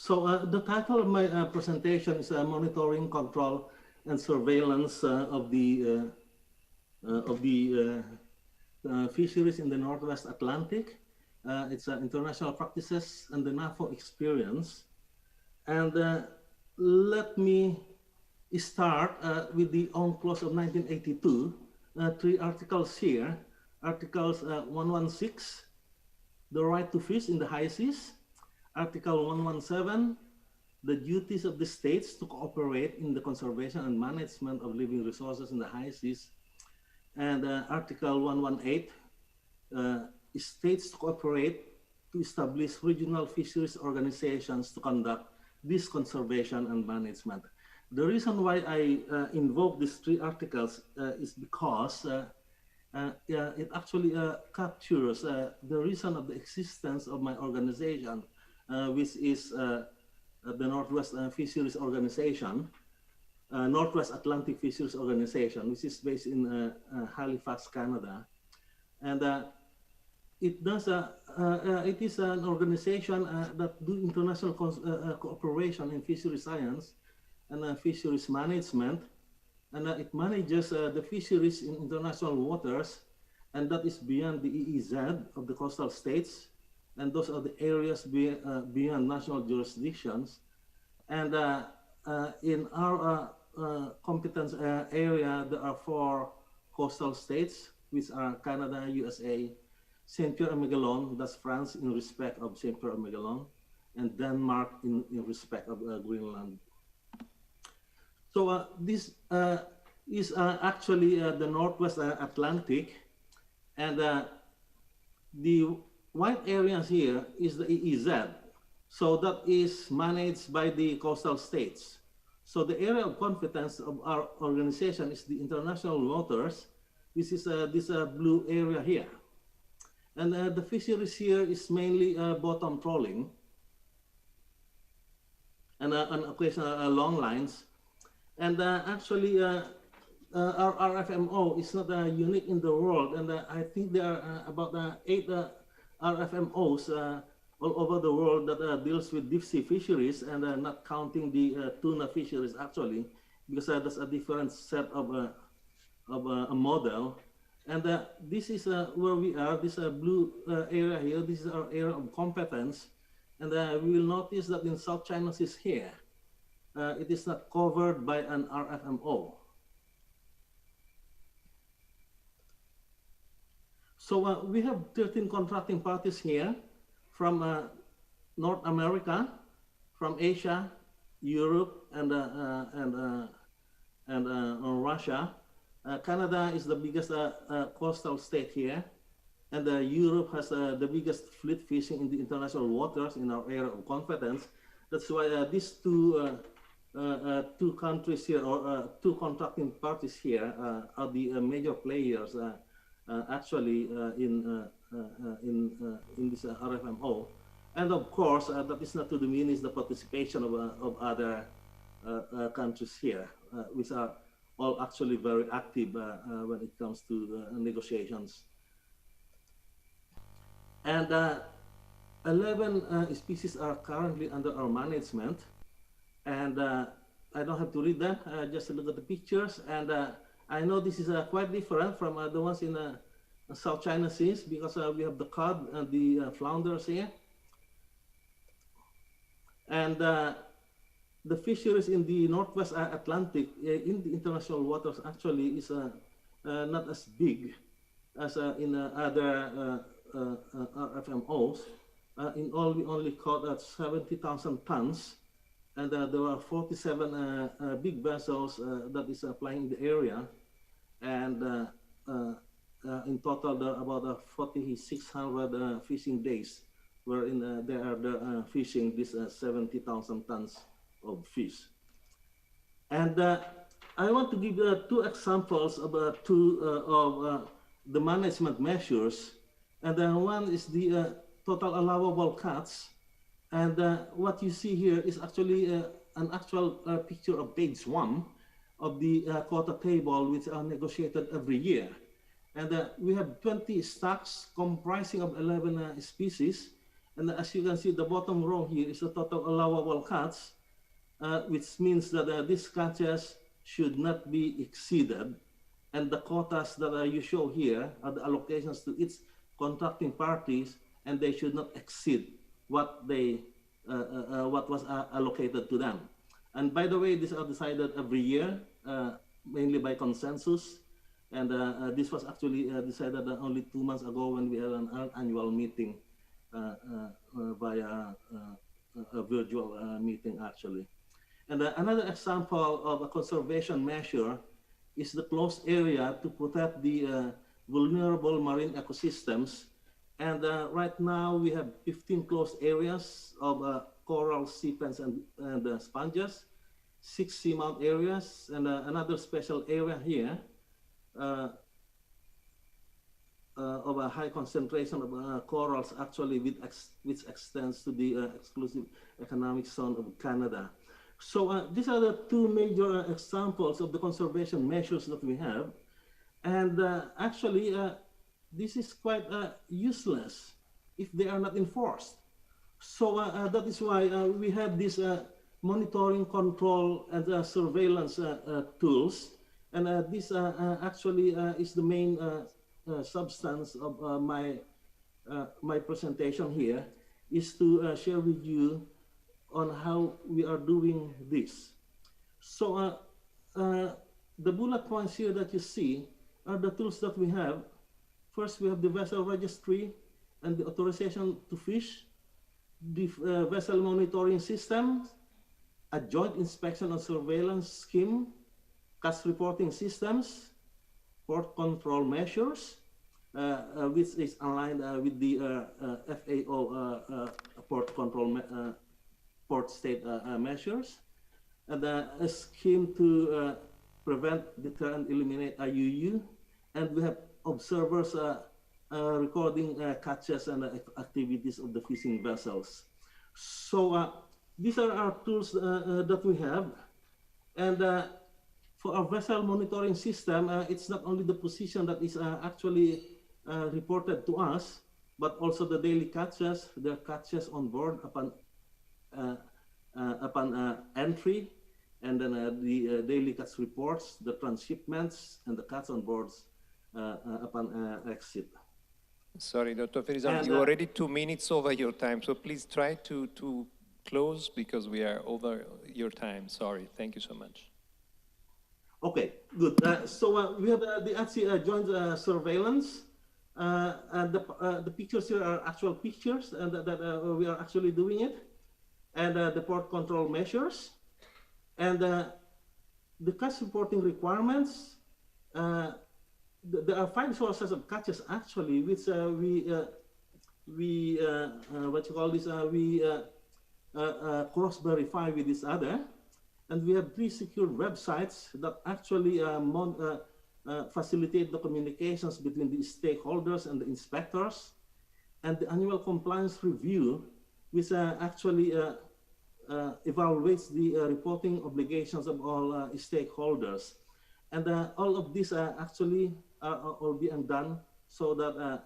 The title of my presentation is Monitoring, Control, and Surveillance of the fisheries in the Northwest Atlantic. It's international practices and the NAFO experience. And let me start with the UNCLOS of 1982, 3 articles here. Articles 116, the right to fish in the high seas. Article 117, the duties of the states to cooperate in the conservation and management of living resources in the high seas. And Article 118, states to cooperate to establish regional fisheries organizations to conduct this conservation and management. The reason why I invoke these 3 articles is because it actually captures the reason of the existence of my organization, which is the Northwest Fisheries Organization, Northwest Atlantic Fisheries Organization, which is based in Halifax, Canada. And it does it is an organization that do international cooperation in fishery science and fisheries management, and it manages the fisheries in international waters, and that is beyond the EEZ of the coastal states, and those are the areas beyond national jurisdictions. And in our competence area, there are 4 coastal states, which are Canada, USA, Saint Pierre and Miquelon, that's France in respect of Saint Pierre and Miquelon, and Denmark in respect of Greenland. So this is actually the Northwest Atlantic, and the white areas here is the EEZ. So that is managed by the coastal states. So the area of competence of our organization is the international waters. This is this blue area here. And the fisheries here is mainly bottom trawling and occasional long lines. And actually, our RFMO is not unique in the world. And I think there are about 8 RFMOs all over the world that deals with deep sea fisheries, and not counting the tuna fisheries actually, because that's a different set of a model. And this is where we are, this blue area here, this is our area of competence. And we will notice that in South China Sea here, it is not covered by an RFMO. So we have 13 contracting parties here from North America, from Asia, Europe, and Russia. Canada is the biggest coastal state here, and Europe has the biggest fleet fishing in the international waters in our area of competence. That's why these two countries here, or 2 contracting parties here, are the major players actually in this RFMO. And of course, that is not to diminish the participation of other countries here, which are all actually very active when it comes to negotiations. And 11 species are currently under our management. And I don't have to read that, just look at the pictures. And I know this is quite different from the ones in South China Seas, because we have the cod and the flounders here. And the fisheries in the Northwest Atlantic, in the international waters, actually is not as big as in other RFMOs. In all, we only caught 70,000 tons. And there are 47 big vessels that is applying the area. And in total, there are about 4,600 fishing days, wherein they are fishing this 70,000 tons of fish. And I want to give 2 examples of the management measures. And one is the total allowable catch. And what you see here is actually an actual picture of page 1 of the quota table, which are negotiated every year. And we have 20 stocks comprising of 11 species. And as you can see, the bottom row here is the total allowable catch, which means that these catches should not be exceeded. And the quotas that you show here are the allocations to each contracting parties, and they should not exceed what what was allocated to them. And by the way, these are decided every year, mainly by consensus. And this was actually decided only 2 months ago when we had an annual meeting via a virtual meeting, actually. And another example of a conservation measure is the closed area to protect the vulnerable marine ecosystems. And right now we have 15 closed areas of coral, sea plants, and sponges, 6 seamount areas, and another special area here of a high concentration of corals, actually, which extends to the exclusive economic zone of Canada. So these are the 2 major examples of the conservation measures that we have. And actually, this is quite useless if they are not enforced. So that is why we have this monitoring, control, and surveillance tools. And this actually is the main substance of my presentation here, is to share with you on how we are doing this. So the bullet points here that you see are the tools that we have. First, we have the vessel registry and the authorization to fish, the vessel monitoring system, a joint inspection and surveillance scheme, catch reporting systems, port control measures, which is aligned with the FAO port control port state measures, and a scheme to prevent, deter, and eliminate IUU, and we have observers recording catches and activities of the fishing vessels. So these are our tools that we have, and for our vessel monitoring system, it's not only the position that is actually reported to us, but also the daily catches, the catches on board upon entry, and then the daily catch reports, the transshipments, and the catch on boards upon exit. Sorry, Dr. Ferizon, you're already 2 minutes over your time, so please try to close because we are over your time. Sorry, thank you so much. Okay, good. So we have the ATSI joint surveillance, and the pictures here are actual pictures, and that we are actually doing it, and the port control measures, and the catch reporting requirements. There are 5 sources of catches actually, which we cross-verify with each other, and we have 3 secure websites that actually facilitate the communications between the stakeholders and the inspectors, and the annual compliance review, which actually evaluates the reporting obligations of all stakeholders. And all of these actually are all being done so that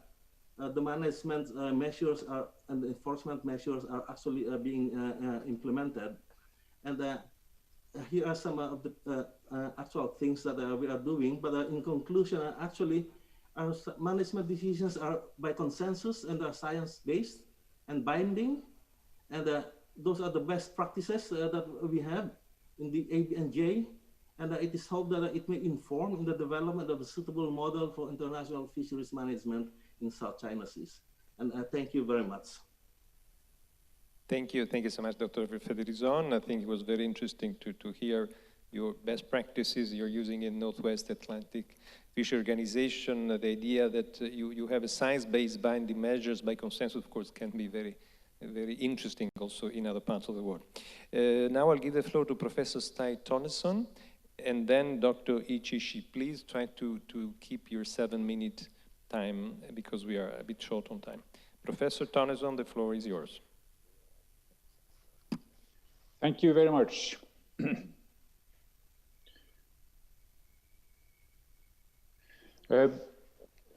the management measures and the enforcement measures are actually being implemented. And here are some of the actual things that we are doing. But in conclusion, actually, our management decisions are by consensus and are science-based and binding. And those are the best practices that we have in the ABNJ. And it is hoped that it may inform in the development of a suitable model for international fisheries management in South China Seas. And thank you very much. Thank you so much, Dr. Ferizon. I think it was very interesting to hear your best practices you're using in Northwest Atlantic Fishery Organization. The idea that you have a science-based binding measures by consensus, of course, can be very interesting also in other parts of the world. Now I'll give the floor to Professor Stig Tonnesson, and then Dr. Ichishi. Please try to keep your 7-minute time because we are a bit short on time. Professor Tonnesson, the floor is yours. Thank you very much.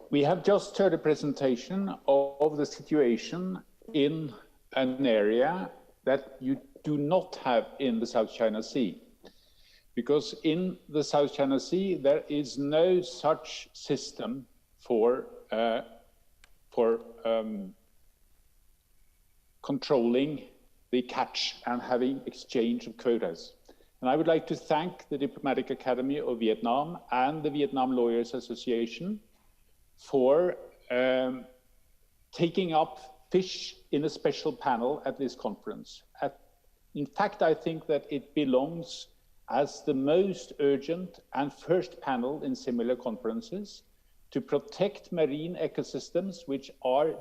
We have just heard a presentation of the situation in an area that you do not have in the South China Sea. Because in the South China Sea, there is no such system for controlling the catch and having exchange of quotas. And I would like to thank the Diplomatic Academy of Vietnam and the Vietnam Lawyers Association for taking up fish in a special panel at this conference. In fact, I think that it belongs as the most urgent and first panel in similar conferences to protect marine ecosystems, which are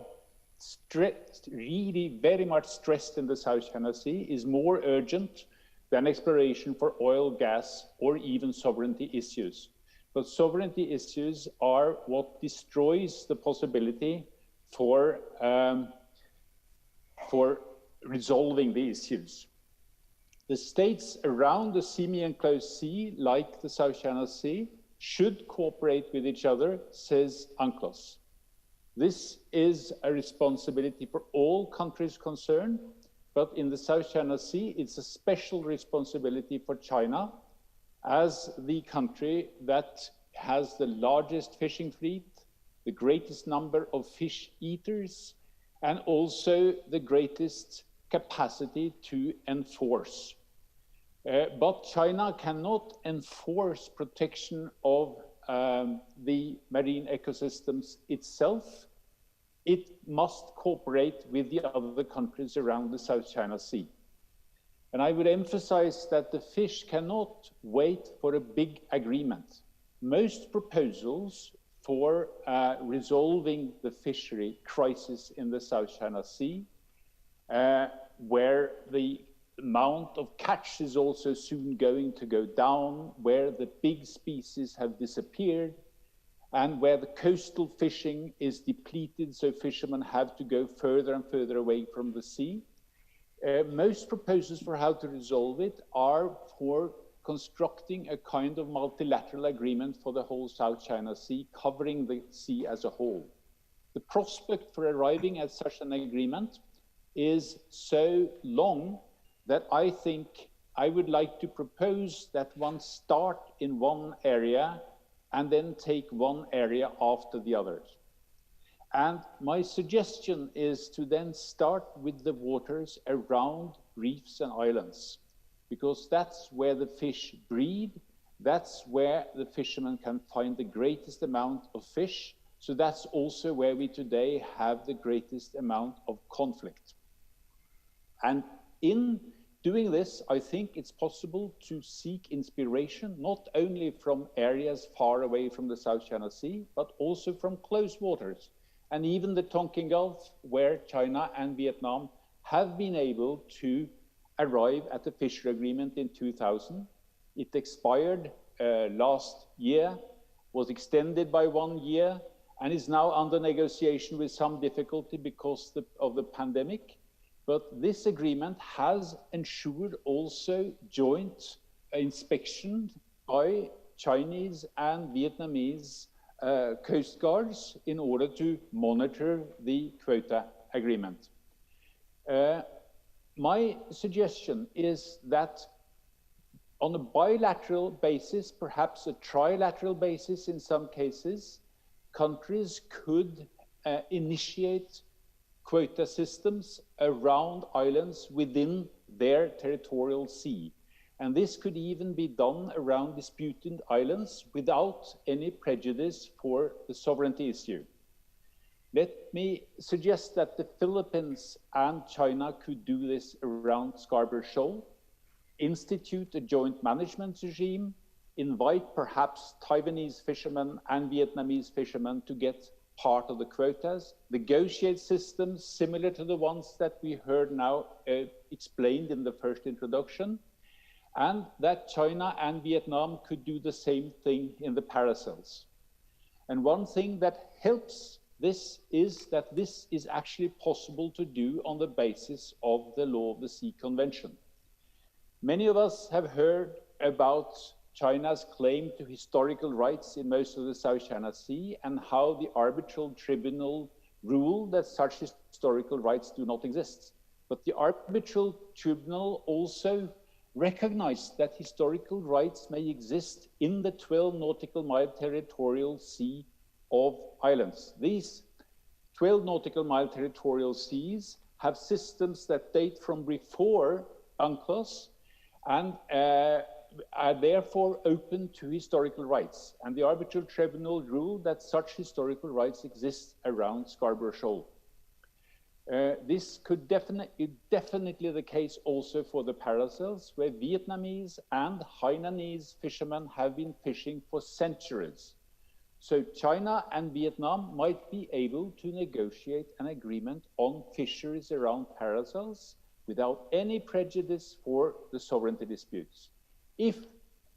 really very much stressed in the South China Sea, is more urgent than exploration for oil, gas, or even sovereignty issues. But sovereignty issues are what destroys the possibility for resolving the issues. The states around the semi-enclosed sea, like the South China Sea, should cooperate with each other, says UNCLOS. This is a responsibility for all countries concerned, but in the South China Sea, it's a special responsibility for China as the country that has the largest fishing fleet, the greatest number of fish eaters, and also the greatest capacity to enforce. But China cannot enforce protection of the marine ecosystems itself. It must cooperate with the other countries around the South China Sea. And I would emphasize that the fish cannot wait for a big agreement. Most proposals for resolving the fishery crisis in the South China Sea, where the amount of catch is also soon going to go down, where the big species have disappeared, and where the coastal fishing is depleted, so fishermen have to go further and further away from the sea. Most proposals for how to resolve it are for constructing a kind of multilateral agreement for the whole South China Sea, covering the sea as a whole. The prospect for arriving at such an agreement is so long that I think I would like to propose that one start in one area and then take one area after the others. And my suggestion is to then start with the waters around reefs and islands, because that's where the fish breed, that's where the fishermen can find the greatest amount of fish, so that's also where we today have the greatest amount of conflict. And in doing this, I think it's possible to seek inspiration, not only from areas far away from the South China Sea, but also from close waters, and even the Tonkin Gulf, where China and Vietnam have been able to arrive at a fishery agreement in 2000. It expired last year, was extended by 1 year, and is now under negotiation with some difficulty because of the pandemic. But this agreement has ensured also joint inspection by Chinese and Vietnamese coast guards in order to monitor the quota agreement. My suggestion is that on a bilateral basis, perhaps a trilateral basis in some cases, countries could initiate quota systems around islands within their territorial sea. And this could even be done around disputed islands without any prejudice for the sovereignty issue. Let me suggest that the Philippines and China could do this around Scarborough Shoal, institute a joint management regime, invite perhaps Taiwanese fishermen and Vietnamese fishermen to get part of the quotas, negotiate systems similar to the ones that we heard now explained in the first introduction, and that China and Vietnam could do the same thing in the paracels. And one thing that helps this is that this is actually possible to do on the basis of the Law of the Sea Convention. Many of us have heard about China's claim to historical rights in most of the South China Sea and how the arbitral tribunal ruled that such historical rights do not exist. But the arbitral tribunal also recognized that historical rights may exist in the 12 nautical mile territorial sea of islands. These 12 nautical mile territorial seas have systems that date from before UNCLOS and are therefore open to historical rights. And the arbitral tribunal ruled that such historical rights exist around Scarborough Shoal. This could definitely the case also for the paracels, where Vietnamese and Hainanese fishermen have been fishing for centuries. So China and Vietnam might be able to negotiate an agreement on fisheries around paracels without any prejudice for the sovereignty disputes. If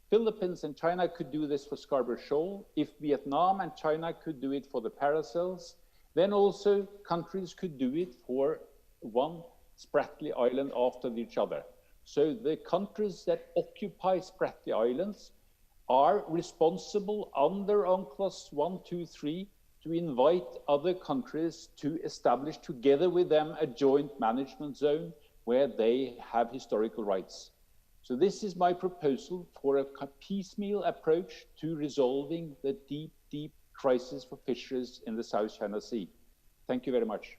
Philippines and China could do this for Scarborough Shoal, if Vietnam and China could do it for the paracels, then also countries could do it for one Spratly Island after each other. So the countries that occupy Spratly Islands are responsible under UNCLOS 1, 2, 3 to invite other countries to establish together with them a joint management zone where they have historical rights. So this is my proposal for a piecemeal approach to resolving the deep, deep crisis for fisheries in the South China Sea. Thank you very much.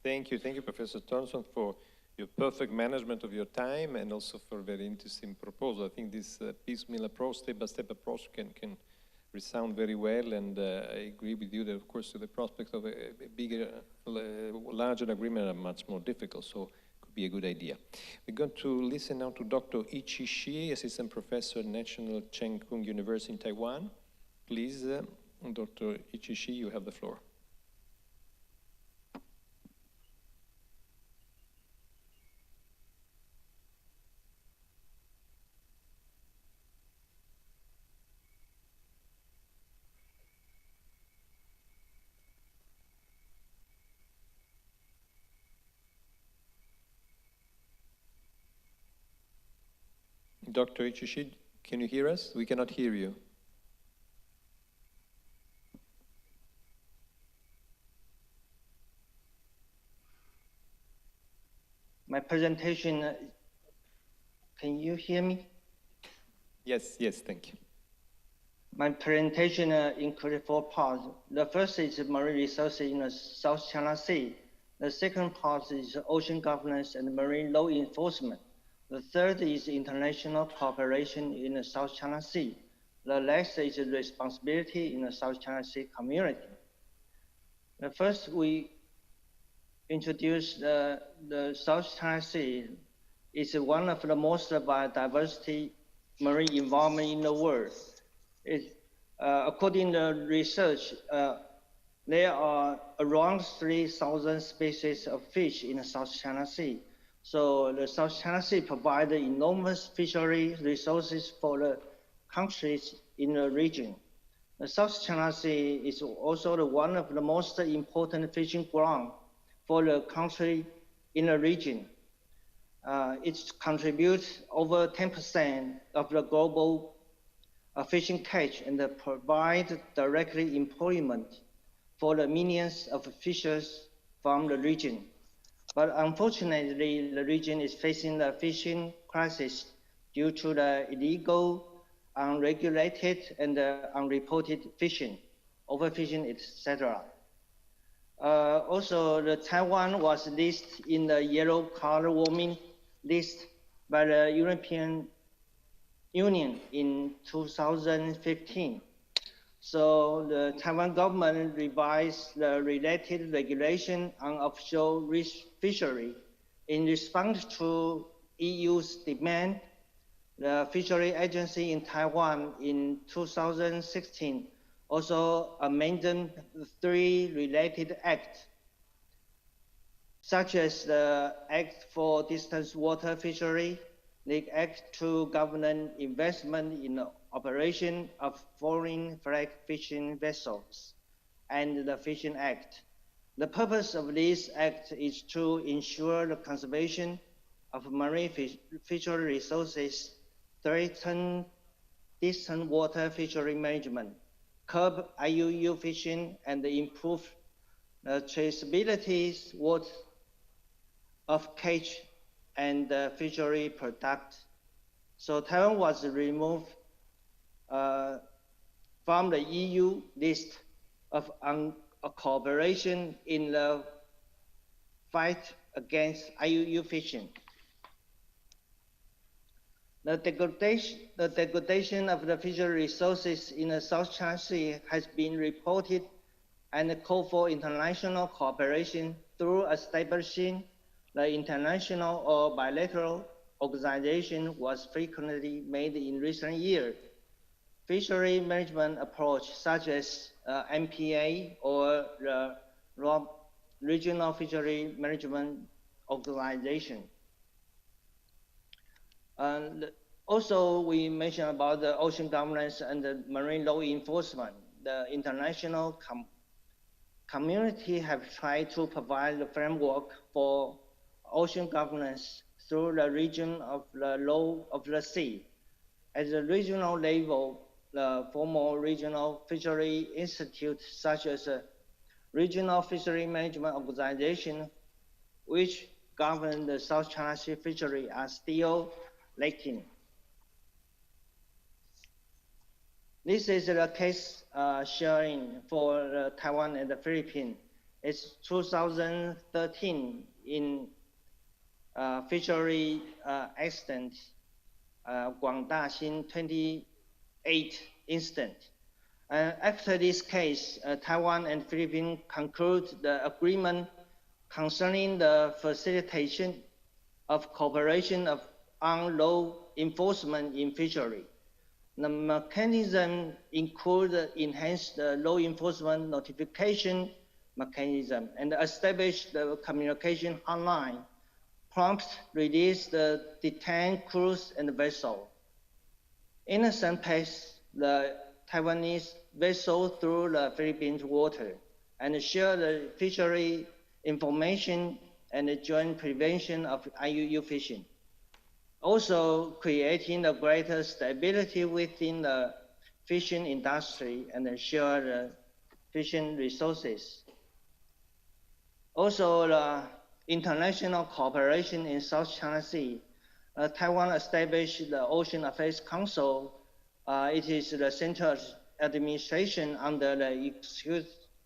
Thank you, Professor Thomson, for your perfect management of your time and also for a very interesting proposal. I think this piecemeal approach, step-by-step approach can resound very well, and I agree with you that, of course, the prospects of a bigger, larger agreement are much more difficult, so it could be a good idea. We're going to listen now to Dr. Ichi Shi, Assistant Professor at National Cheng Kung University in Taiwan. Please, Dr. Ichi Shi, you have the floor. Dr. Ichishi, can you hear us? We cannot hear you. My presentation, can you hear me? Yes, thank you. My presentation includes 4 parts. The first is marine resources in the South China Sea. The second part is ocean governance and marine law enforcement. The third is international cooperation in the South China Sea. The last is responsibility in the South China Sea community. First, we introduce the South China Sea. It's one of the most biodiversity marine environment in the world. According to research, there are around 3,000 species of fish in the South China Sea. So the South China Sea provides enormous fishery resources for the countries in the region. The South China Sea is also one of the most important fishing grounds for the country in the region. It contributes over 10% of the global fishing catch and provide directly employment for the millions of fishers from the region. But unfortunately, the region is facing a fishing crisis due to the illegal, unregulated, and unreported fishing, overfishing, etc. Also, the Taiwan was listed in the yellow color warming list by the European Union in 2015. So the Taiwan government revised the related regulation on offshore fishery. In response to EU's demand, the Fishery Agency in Taiwan in 2016 also amended 3 related acts, such as the Act for Distance Water Fishery, the Act to govern investment in the operation of foreign flag fishing vessels, and the Fishing Act. The purpose of this act is to ensure the conservation of marine fishery resources, threaten distant water fishery management, curb IUU fishing, and improve the traceability of catch and fishery product. So Taiwan was removed from the EU list of cooperation in the fight against IUU fishing. The degradation of the fishery resources in the South China Sea has been reported, and the call for international cooperation through establishing the international or bilateral organization was frequently made in recent years. Fishery management approach such as MPA or the Regional Fishery Management Organization. And also, we mentioned about the ocean governance and the marine law enforcement. The international community have tried to provide the framework for ocean governance through the region of the law of the sea. At the regional level, the formal regional fishery institutes such as the Regional Fishery Management Organization, which govern the South China Sea fishery, are still lacking. This is the case sharing for Taiwan and the Philippines. It's 2013 in fishery accident, Guangdaxin 28 incident. After this case, Taiwan and Philippines conclude the agreement concerning the facilitation of cooperation on law enforcement in fishery. The mechanism includes enhanced law enforcement notification mechanism and establish the communication hotline, prompt release the detained crews and vessel. In the same pace, the Taiwanese vessel through the Philippines water and share the fishery information and joint prevention of IUU fishing. Also creating a greater stability within the fishing industry and share the fishing resources. Also, the international cooperation in South China Sea. Taiwan established the Ocean Affairs Council. It is the central administration under the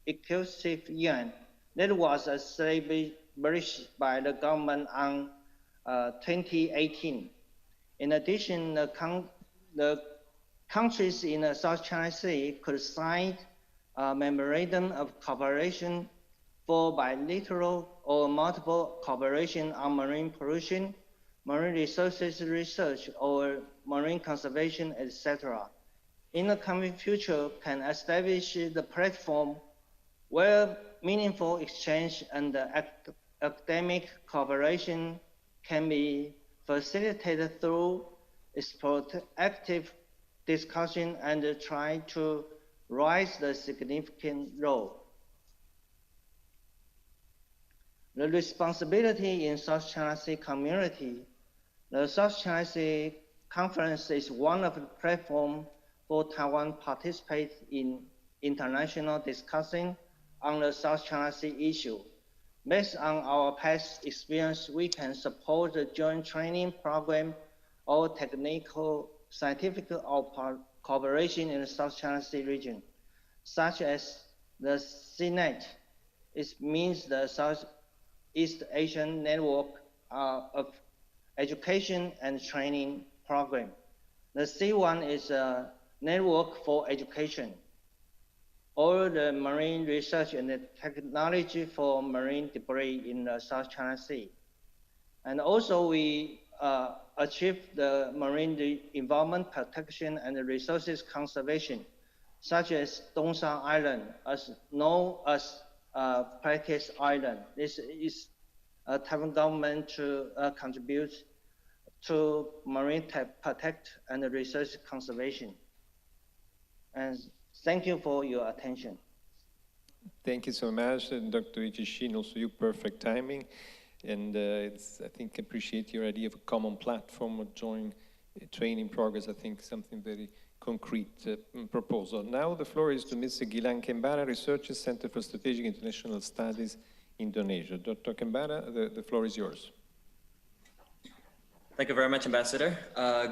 executive yuan that was established by the government on 2018. In addition, the countries in the South China Sea could sign a memorandum of cooperation for bilateral or multiple cooperation on marine pollution, marine resources research, or marine conservation, etc. In the coming future, can establish the platform where meaningful exchange and academic cooperation can be facilitated through active discussion and try to rise the significant role. The responsibility in South China Sea community. The South China Sea Conference is one of the platforms for Taiwan participate in international discussion on the South China Sea issue. Based on our past experience, we can support the joint training program or technical, scientific or cooperation in the South China Sea region, such as the CNET. It means the Southeast Asian Network of Education and Training Program. The C1 is a network for education, or the marine research and the technology for marine debris in the South China Sea. And also we achieved the marine environment protection and the resources conservation, such as Dongshan Island, as known as Practice Island. This is a Taiwan government to contribute to marine protect and resource conservation. And thank you for your attention. Thank you so much, Dr. Ichishin, also your perfect timing. And I appreciate your idea of a common platform or joint training progress. I think something very concrete proposal. Now the floor is to Ms. Gilang Kembara, Researcher, Center for Strategic International Studies, Indonesia. Dr. Kembara, the floor is yours. Thank you very much, Ambassador.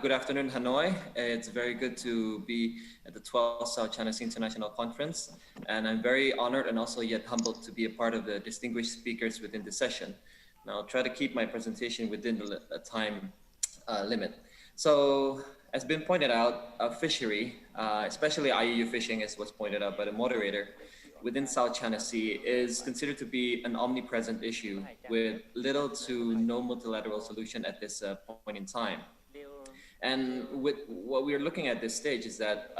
Good afternoon, Hanoi. It's very good to be at the 12th South China Sea International Conference. And I'm very honored and also yet humbled to be a part of the distinguished speakers within this session. And I'll try to keep my presentation within the time limit. So, as been pointed out, fishery, especially IUU fishing, as was pointed out by the moderator, within South China Sea is considered to be an omnipresent issue with little to no multilateral solution at this point in time. And with what we're looking at this stage is that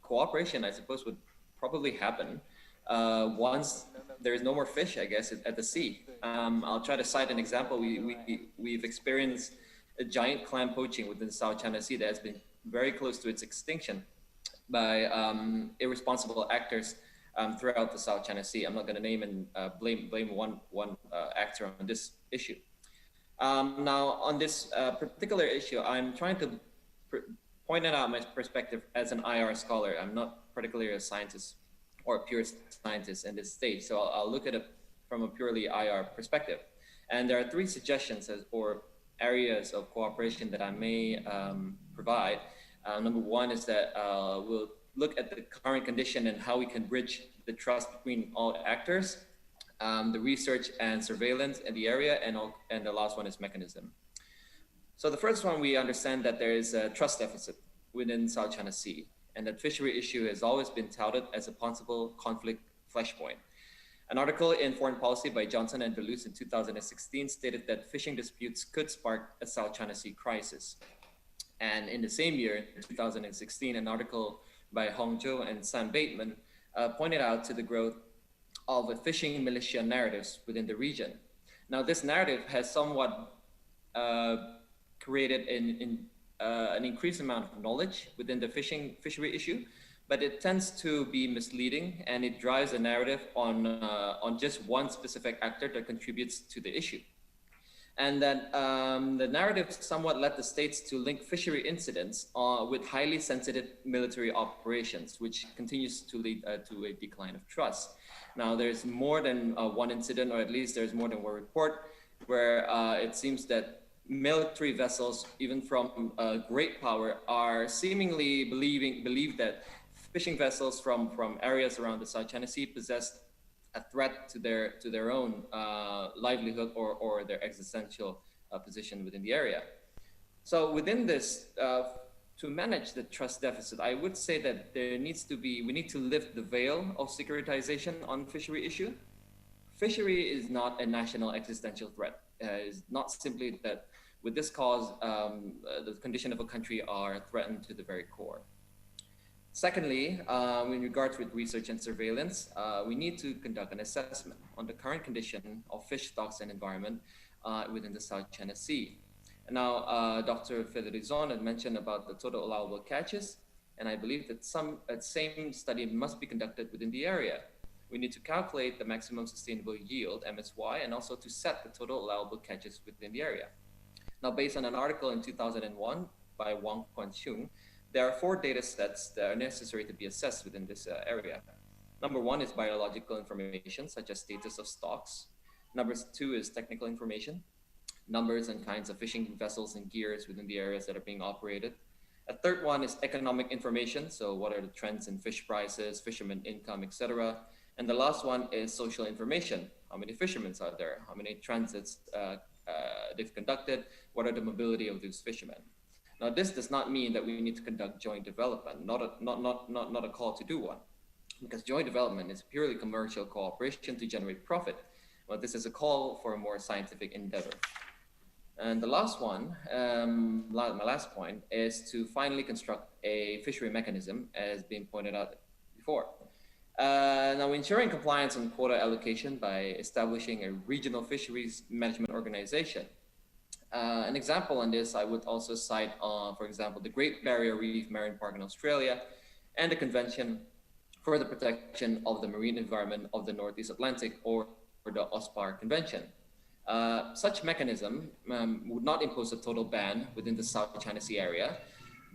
cooperation, I suppose, would probably happen once there is no more fish, I guess, at the sea. I'll try to cite an example. We've experienced a giant clam poaching within the South China Sea that has been very close to its extinction by irresponsible actors throughout the South China Sea. I'm not going to name and blame one actor on this issue. Now, on this particular issue, I'm trying to point it out my perspective as an IR scholar. I'm not particularly a scientist or a pure scientist in this stage, so I'll look at it from a purely IR perspective. And there are three suggestions or areas of cooperation that I may provide. Number one is that we'll look at the current condition and how we can bridge the trust between all actors, the research and surveillance in the area, and the last one is mechanism. So the first one, we understand that there is a trust deficit within South China Sea, and that fishery issue has always been touted as a possible conflict flashpoint. An article in Foreign Policy by Johnson and Deleuze in 2016 stated that fishing disputes could spark a South China Sea crisis. And in the same year, 2016, an article by Hong Zhou and Sam Bateman pointed out to the growth of a fishing militia narratives within the region. Now, this narrative has somewhat created an increased amount of knowledge within the fishery issue, but it tends to be misleading, and it drives a narrative on just one specific actor that contributes to the issue. And that the narrative somewhat led the states to link fishery incidents with highly sensitive military operations, which continues to lead to a decline of trust. Now, there's more than one incident, or at least there's more than one report, where it seems that military vessels, even from great power, are seemingly believe that fishing vessels from areas around the South China Sea possess a threat to their own livelihood or their existential position within the area. So within this, to manage the trust deficit, I would say that we need to lift the veil of securitization on fishery issue. Fishery is not a national existential threat. It's not simply that with this cause, the condition of a country are threatened to the very core. Secondly, in regards with research and surveillance, we need to conduct an assessment on the current condition of fish stocks and environment within the South China Sea. And now, Dr. Federizon had mentioned about the total allowable catches, and I believe that same study must be conducted within the area. We need to calculate the maximum sustainable yield, MSY, and also to set the total allowable catches within the area. Now, based on an article in 2001 by Wang Quanxiong, there are 4 data sets that are necessary to be assessed within this area. Number 1 is biological information, such as status of stocks. Number 2 is technical information, numbers and kinds of fishing vessels and gears within the areas that are being operated. A third one is economic information, so what are the trends in fish prices, fishermen income, etc. And the last one is social information. How many fishermen are there? How many transits they've conducted? What are the mobility of those fishermen? Now, this does not mean that we need to conduct joint development, not a call to do one, because joint development is purely commercial cooperation to generate profit. Well, this is a call for a more scientific endeavor. And the last one, my last point, is to finally construct a fishery mechanism, as being pointed out before. Now, ensuring compliance on quota allocation by establishing a regional fisheries management organization. An example on this, I would also cite, for example, the Great Barrier Reef Marine Park in Australia and the Convention for the Protection of the Marine Environment of the Northeast Atlantic, or the OSPAR Convention. Such mechanism would not impose a total ban within the South China Sea area,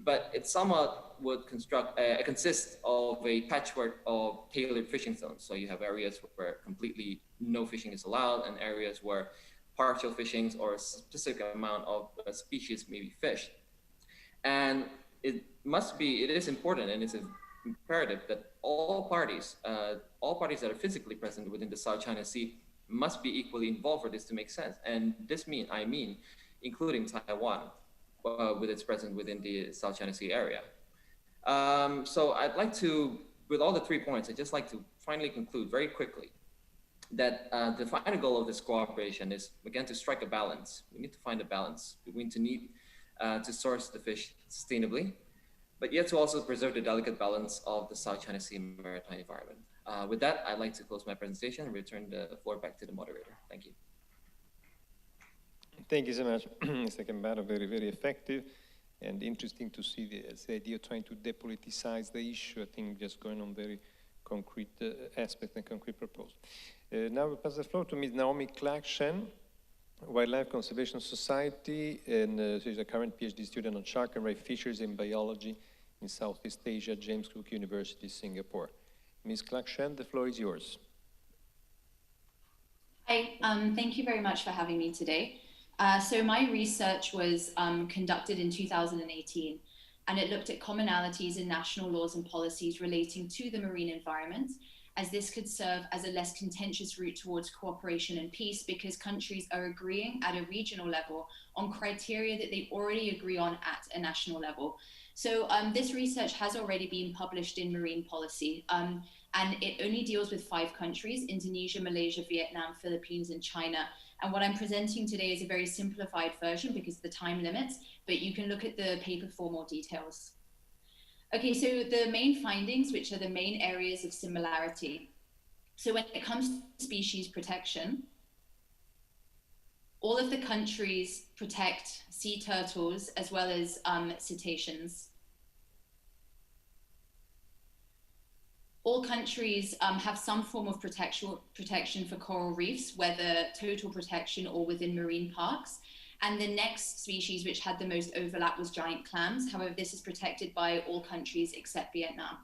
but it somewhat would consist of a patchwork of tailored fishing zones. So you have areas where completely no fishing is allowed, and areas where partial fishings or a specific amount of species may be fished. And it is important, and it's imperative that all parties that are physically present within the South China Sea must be equally involved for this to make sense. And I mean, including Taiwan, with its presence within the South China Sea area. So I'd like to, with all the 3 points, I'd just like to finally conclude very quickly that the final goal of this cooperation is, again, to strike a balance. We need to find a balance between the need to source the fish sustainably, but yet to also preserve the delicate balance of the South China Sea maritime environment. With that, I'd like to close my presentation and return the floor back to the moderator. Thank you. Thank you so much, Mr. Gambaro. Very, very effective and interesting to see the idea of trying to depoliticize the issue. I think just going on very concrete aspects and concrete proposals. Now we pass the floor to Ms. Naomi Clark-Shen, Wildlife Conservation Society, and she's a current PhD student on shark and ray fisheries in biology in Southeast Asia, James Cook University, Singapore. Ms. Clark-Shen, the floor is yours. Hi, thank you very much for having me today. So my research was conducted in 2018, and it looked at commonalities in national laws and policies relating to the marine environment, as this could serve as a less contentious route towards cooperation and peace, because countries are agreeing at a regional level on criteria that they already agree on at a national level. So this research has already been published in Marine Policy, and it only deals with 5 countries: Indonesia, Malaysia, Vietnam, Philippines, and China. And what I'm presenting today is a very simplified version because of the time limits, but you can look at the paper for more details. Okay, so the main findings, which are the main areas of similarity. So when it comes to species protection, all of the countries protect sea turtles as well as cetaceans. All countries have some form of protection for coral reefs, whether total protection or within marine parks. And the next species which had the most overlap was giant clams. However, this is protected by all countries except Vietnam.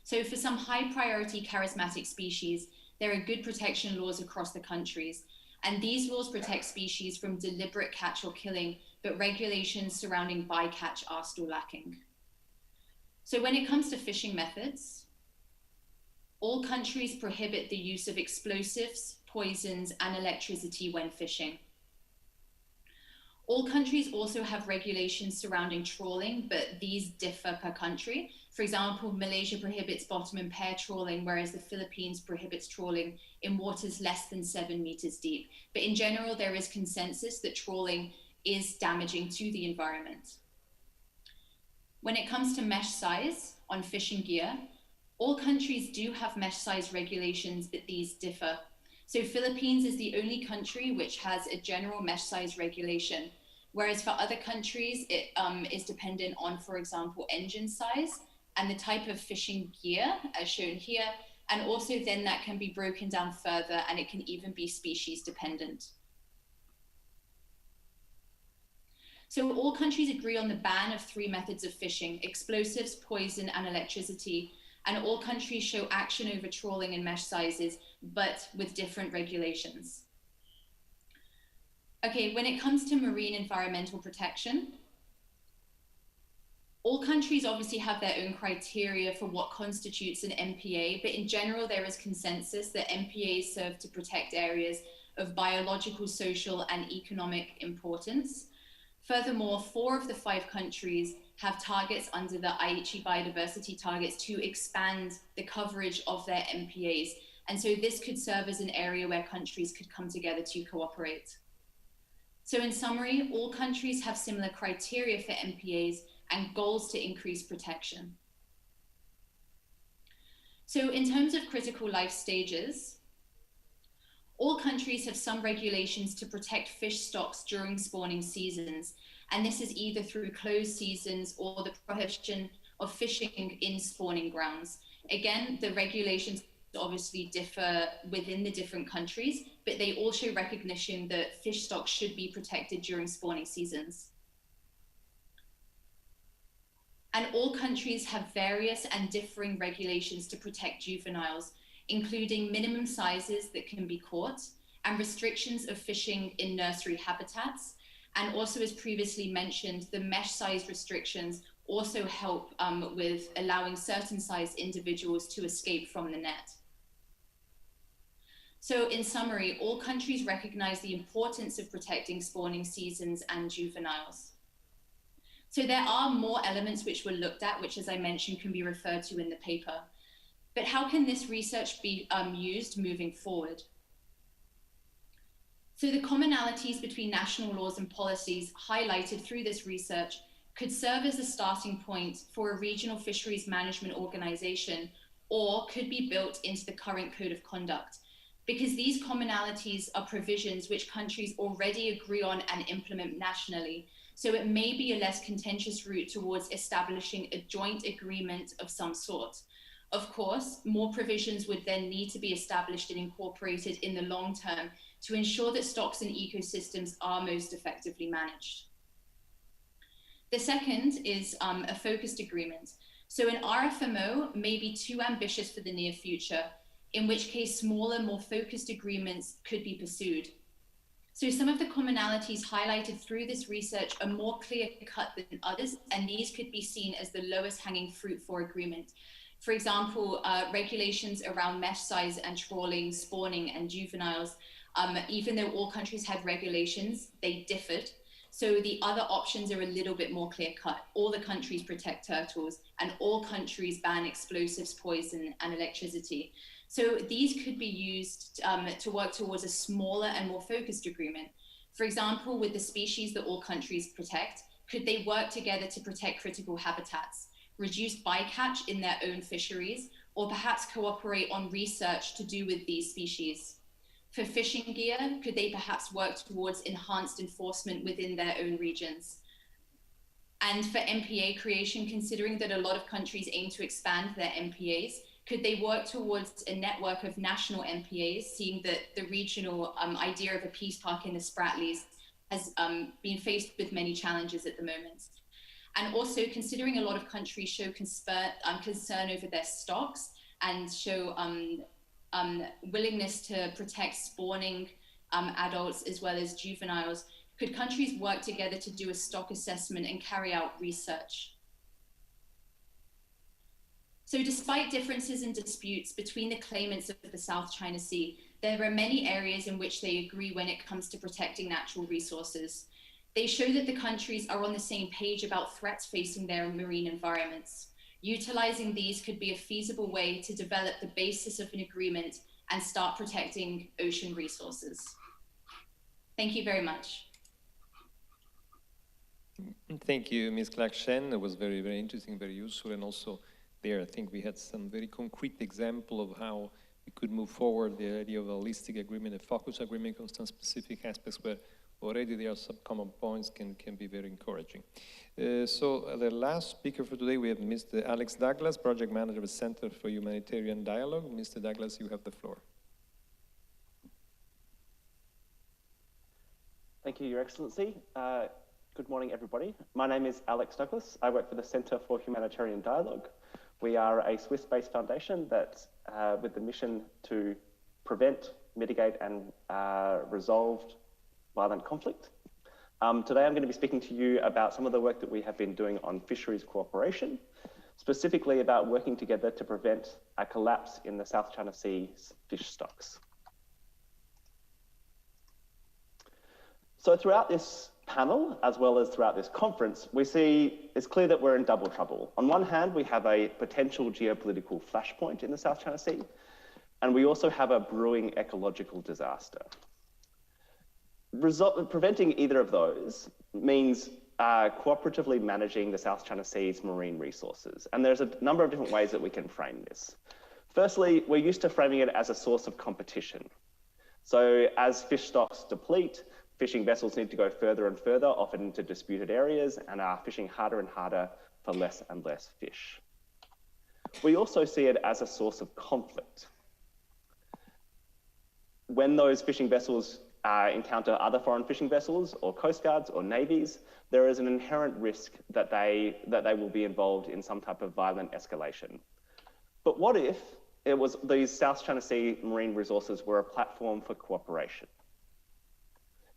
So for some high priority charismatic species, there are good protection laws across the countries. And these laws protect species from deliberate catch or killing, but regulations surrounding bycatch are still lacking. So when it comes to fishing methods, all countries prohibit the use of explosives, poisons, and electricity when fishing. All countries also have regulations surrounding trawling, but these differ per country. For example, Malaysia prohibits bottom and pair trawling, whereas the Philippines prohibits trawling in waters less than 7 meters deep. But in general, there is consensus that trawling is damaging to the environment. When it comes to mesh size on fishing gear, all countries do have mesh size regulations, but these differ. So Philippines is the only country which has a general mesh size regulation, whereas for other countries, it is dependent on, for example, engine size and the type of fishing gear as shown here. And also then that can be broken down further, and it can even be species dependent. So all countries agree on the ban of 3 methods of fishing: explosives, poison, and electricity. And all countries show action over trawling and mesh sizes, but with different regulations. Okay, when it comes to marine environmental protection, all countries obviously have their own criteria for what constitutes an MPA, but in general, there is consensus that MPAs serve to protect areas of biological, social, and economic importance. Furthermore, 4 of the 5 countries have targets under the Aichi biodiversity targets to expand the coverage of their MPAs. And so this could serve as an area where countries could come together to cooperate. So in summary, all countries have similar criteria for MPAs and goals to increase protection. So in terms of critical life stages, all countries have some regulations to protect fish stocks during spawning seasons. And this is either through closed seasons or the prohibition of fishing in spawning grounds. Again, the regulations obviously differ within the different countries, but they all show recognition that fish stocks should be protected during spawning seasons. And all countries have various and differing regulations to protect juveniles, including minimum sizes that can be caught and restrictions of fishing in nursery habitats. And also, as previously mentioned, the mesh size restrictions also help with allowing certain size individuals to escape from the net. So in summary, all countries recognize the importance of protecting spawning seasons and juveniles. So there are more elements which were looked at, which, as I mentioned, can be referred to in the paper. But how can this research be used moving forward? So the commonalities between national laws and policies highlighted through this research could serve as a starting point for a regional fisheries management organization, or could be built into the current code of conduct, because these commonalities are provisions which countries already agree on and implement nationally. So it may be a less contentious route towards establishing a joint agreement of some sort. Of course, more provisions would then need to be established and incorporated in the long term to ensure that stocks and ecosystems are most effectively managed. The second is a focused agreement. So an RFMO may be too ambitious for the near future, in which case smaller, more focused agreements could be pursued. So some of the commonalities highlighted through this research are more clear-cut than others, and these could be seen as the lowest hanging fruit for agreement. For example, regulations around mesh size and trawling, spawning, and juveniles. Even though all countries had regulations, they differed. So the other options are a little bit more clear-cut. All the countries protect turtles, and all countries ban explosives, poison, and electricity. So these could be used to work towards a smaller and more focused agreement. For example, with the species that all countries protect, could they work together to protect critical habitats, reduce bycatch in their own fisheries, or perhaps cooperate on research to do with these species? For fishing gear, could they perhaps work towards enhanced enforcement within their own regions? And for MPA creation, considering that a lot of countries aim to expand their MPAs, could they work towards a network of national MPAs, seeing that the regional idea of a peace park in the Spratlys has been faced with many challenges at the moment? And also, considering a lot of countries show concern over their stocks and show willingness to protect spawning adults as well as juveniles, could countries work together to do a stock assessment and carry out research? So despite differences and disputes between the claimants of the South China Sea, there are many areas in which they agree when it comes to protecting natural resources. They show that the countries are on the same page about threats facing their marine environments. Utilizing these could be a feasible way to develop the basis of an agreement and start protecting ocean resources. Thank you very much. Thank you, Ms. Clark-Shen. It was very, very interesting, very useful, and also there I think we had some very concrete example of how we could move forward the idea of a holistic agreement, a focus agreement on some specific aspects where already there are some common points can be very encouraging. So the last speaker for today, we have Mr. Alex Douglas, Project Manager of the Center for Humanitarian Dialogue. Mr. Douglas, you have the floor. Thank you, Your Excellency. Good morning, everybody. My name is Alex Douglas. I work for the Center for Humanitarian Dialogue. We are a Swiss-based foundation that's with the mission to prevent, mitigate, and resolve violent conflict. Today I'm going to be speaking to you about some of the work that we have been doing on fisheries cooperation, specifically about working together to prevent a collapse in the South China Sea fish stocks. So throughout this panel, as well as throughout this conference, we see it's clear that we're in double trouble. On one hand, we have a potential geopolitical flashpoint in the South China Sea, and we also have a brewing ecological disaster. Preventing either of those means cooperatively managing the South China Sea's marine resources. And there's a number of different ways that we can frame this. Firstly, we're used to framing it as a source of competition. So as fish stocks deplete, fishing vessels need to go further and further, often into disputed areas, and are fishing harder and harder for less and less fish. We also see it as a source of conflict. When those fishing vessels encounter other foreign fishing vessels or coast guards or navies, there is an inherent risk that they will be involved in some type of violent escalation. But what if it was these South China Sea marine resources were a platform for cooperation?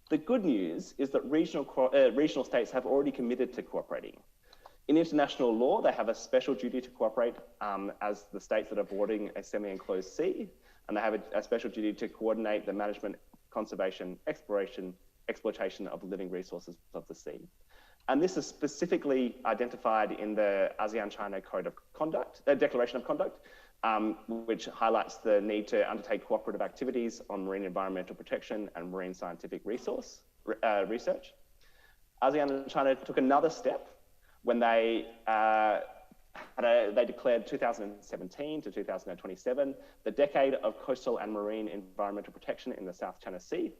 The good news is that regional states have already committed to cooperating. In international law, they have a special duty to cooperate as the states that are bordering a semi-enclosed sea, and they have a special duty to coordinate the management, conservation, exploitation of living resources of the sea. And this is specifically identified in the ASEAN-China Code of Conduct, Declaration of Conduct, which highlights the need to undertake cooperative activities on marine environmental protection and marine scientific research. ASEAN and China took another step when they declared 2017 to 2027 the decade of coastal and marine environmental protection in the South China Sea,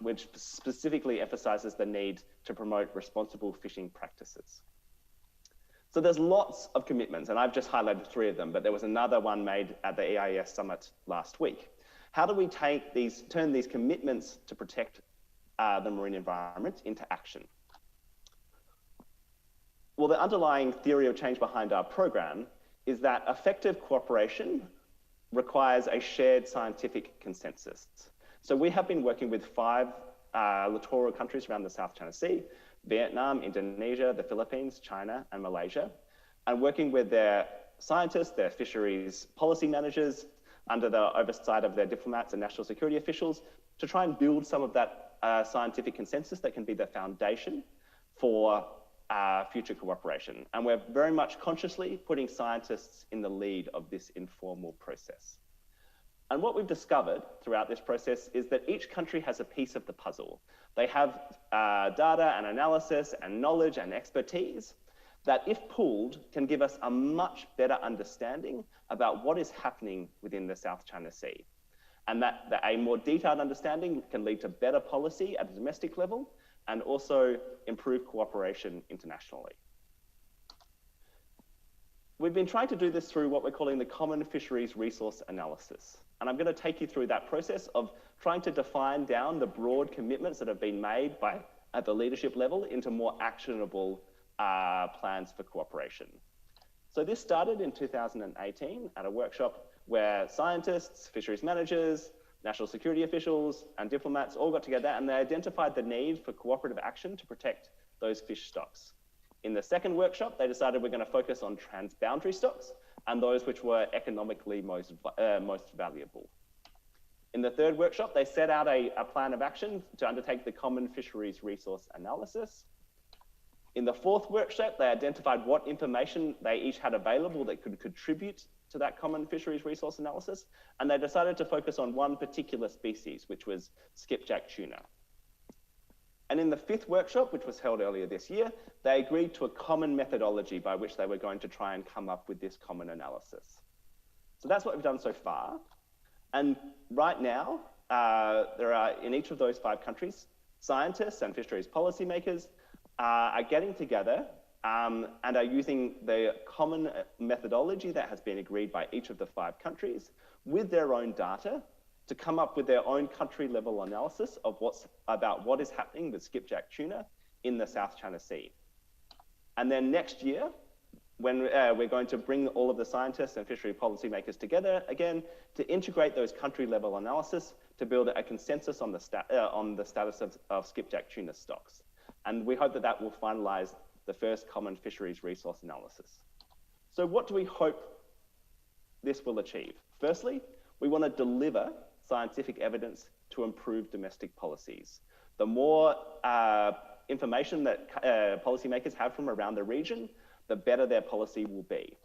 which specifically emphasizes the need to promote responsible fishing practices. So there's lots of commitments, and I've just highlighted 3 of them, but there was another one made at the EIS summit last week. How do we turn these commitments to protect the marine environment into action? Well, the underlying theory of change behind our program is that effective cooperation requires a shared scientific consensus. So we have been working with 5 littoral countries around the South China Sea: Vietnam, Indonesia, the Philippines, China, and Malaysia, and working with their scientists, their fisheries policy managers, under the oversight of their diplomats and national security officials, to try and build some of that scientific consensus that can be the foundation for future cooperation. And we're very much consciously putting scientists in the lead of this informal process. And what we've discovered throughout this process is that each country has a piece of the puzzle. They have data and analysis and knowledge and expertise that, if pooled, can give us a much better understanding about what is happening within the South China Sea. And that a more detailed understanding can lead to better policy at a domestic level and also improve cooperation internationally. We've been trying to do this through what we're calling the Common Fisheries Resource Analysis. And I'm going to take you through that process of trying to define down the broad commitments that have been made at the leadership level into more actionable plans for cooperation. So this started in 2018 at a workshop where scientists, fisheries managers, national security officials, and diplomats all got together, and they identified the need for cooperative action to protect those fish stocks. In the second workshop, they decided we're going to focus on transboundary stocks and those which were economically most valuable. In the third workshop, they set out a plan of action to undertake the Common Fisheries Resource Analysis. In the fourth workshop, they identified what information they each had available that could contribute to that Common Fisheries Resource Analysis, and they decided to focus on one particular species, which was skipjack tuna. And in the fifth workshop, which was held earlier this year, they agreed to a common methodology by which they were going to try and come up with this common analysis. So that's what we've done so far. And right now, there are, in each of those 5 countries, scientists and fisheries policymakers are getting together and are using the common methodology that has been agreed by each of the 5 countries with their own data to come up with their own country-level analysis of what is happening with skipjack tuna in the South China Sea. And then next year, when we're going to bring all of the scientists and fishery policymakers together again to integrate those country-level analysis to build a consensus on the status of skipjack tuna stocks. And we hope that that will finalize the first Common Fisheries Resource Analysis. So what do we hope this will achieve? Firstly, we want to deliver scientific evidence to improve domestic policies. The more information that policymakers have from around the region, the better their policy will be.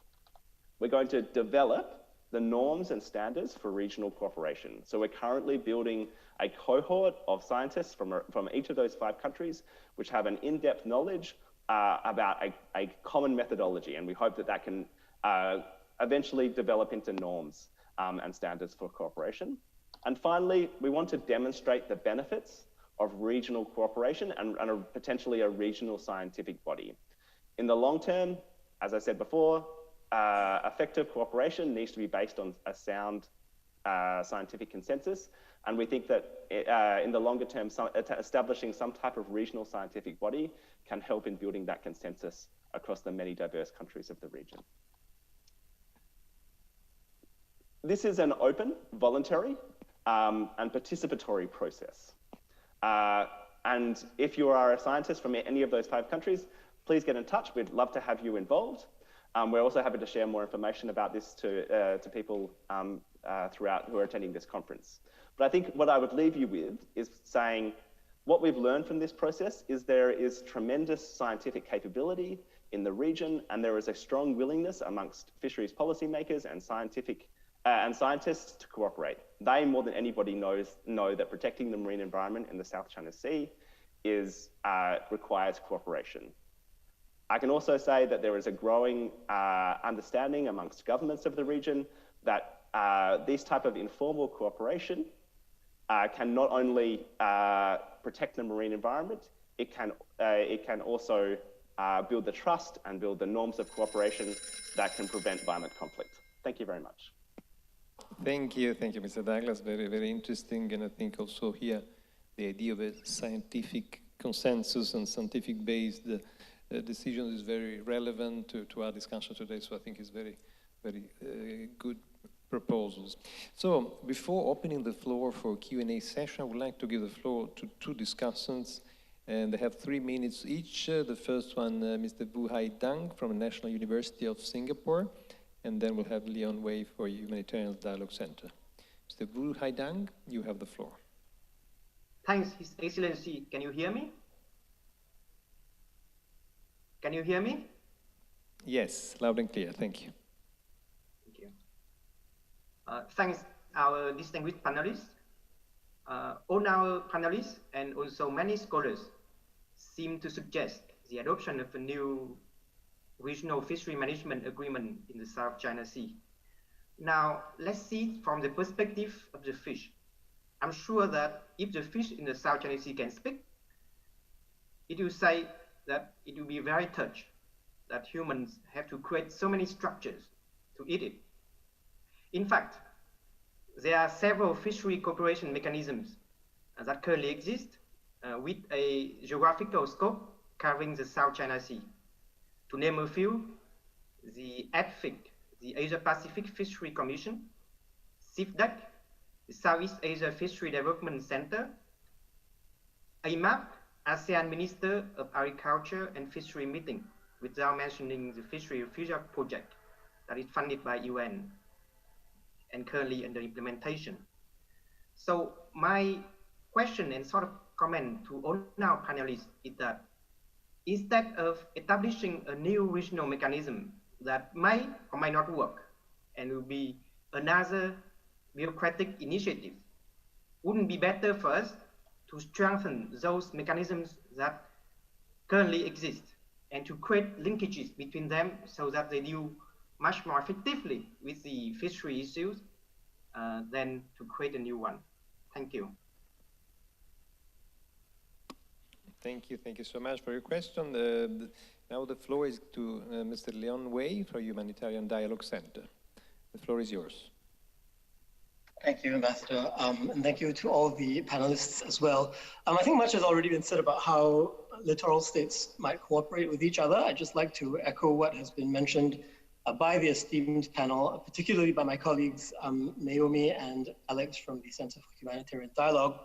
We're going to develop the norms and standards for regional cooperation. So we're currently building a cohort of scientists from each of those 5 countries, which have an in-depth knowledge about a common methodology. And we hope that that can eventually develop into norms and standards for cooperation. And finally, we want to demonstrate the benefits of regional cooperation and potentially a regional scientific body. In the long term, as I said before, effective cooperation needs to be based on a sound scientific consensus. And we think that in the longer term, establishing some type of regional scientific body can help in building that consensus across the many diverse countries of the region. This is an open, voluntary, and participatory process. And if you are a scientist from any of those 5 countries, please get in touch. We'd love to have you involved. We're also happy to share more information about this to people throughout who are attending this conference. But I think what I would leave you with is saying what we've learned from this process is there is tremendous scientific capability in the region, and there is a strong willingness amongst fisheries policymakers and scientists to cooperate. They, more than anybody, know that protecting the marine environment in the South China Sea requires cooperation. I can also say that there is a growing understanding amongst governments of the region that this type of informal cooperation can not only protect the marine environment, it can also build the trust and build the norms of cooperation that can prevent violent conflict. Thank you very much. Thank you, Mr. Douglas. Very, very interesting, and I think also here the idea of a scientific consensus and scientific-based decisions is very relevant to our discussion today. So I think it's very, very good proposals. So before opening the floor for Q&A session, I would like to give the floor to 2 discussants, and they have 3 minutes each. The first one, Mr. Vu Hai Dang from the National University of Singapore, and then we'll have Leon Wei for Humanitarian Dialogue Center. Mr. Vu Hai Dang, you have the floor. Thanks, His Excellency. Can you hear me? Can you hear me? Yes, loud and clear. Thank you. Thank you. Thanks, our distinguished panelists. All our panelists and also many scholars seem to suggest the adoption of a new regional fishery management agreement in the South China Sea. Now, let's see it from the perspective of the fish. I'm sure that if the fish in the South China Sea can speak, it will say that it will be very touched that humans have to create so many structures to eat it. In fact, there are several fishery cooperation mechanisms that currently exist with a geographical scope covering the South China Sea. To name a few, the APFIC, the Asia-Pacific Fishery Commission, CIFDAC, the Southeast Asia Fishery Development Center, AMAP, ASEAN Minister of Agriculture and Fishery Meeting, without mentioning the Fishery Future Project that is funded by UN and currently under implementation. So my question and sort of comment to all our panelists is that instead of establishing a new regional mechanism that may or might not work and will be another bureaucratic initiative, wouldn't it be better for us to strengthen those mechanisms that currently exist and to create linkages between them so that they deal much more effectively with the fishery issues than to create a new one? Thank you. Thank you so much for your question. Now the floor is to Mr. Leon Wei for Humanitarian Dialogue Center. The floor is yours. Thank you, Ambassador, and thank you to all the panelists as well. I think much has already been said about how littoral states might cooperate with each other. I'd just like to echo what has been mentioned by the esteemed panel, particularly by my colleagues Naomi and Alex from the Center for Humanitarian Dialogue,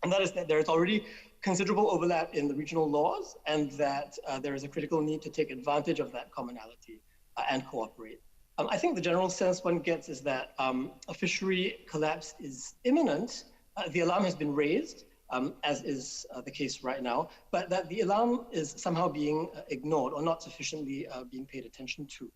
and that is that there is already considerable overlap in the regional laws, and that there is a critical need to take advantage of that commonality and cooperate. I think the general sense one gets is that a fishery collapse is imminent. The alarm has been raised, as is the case right now, but that the alarm is somehow being ignored or not sufficiently being paid attention to.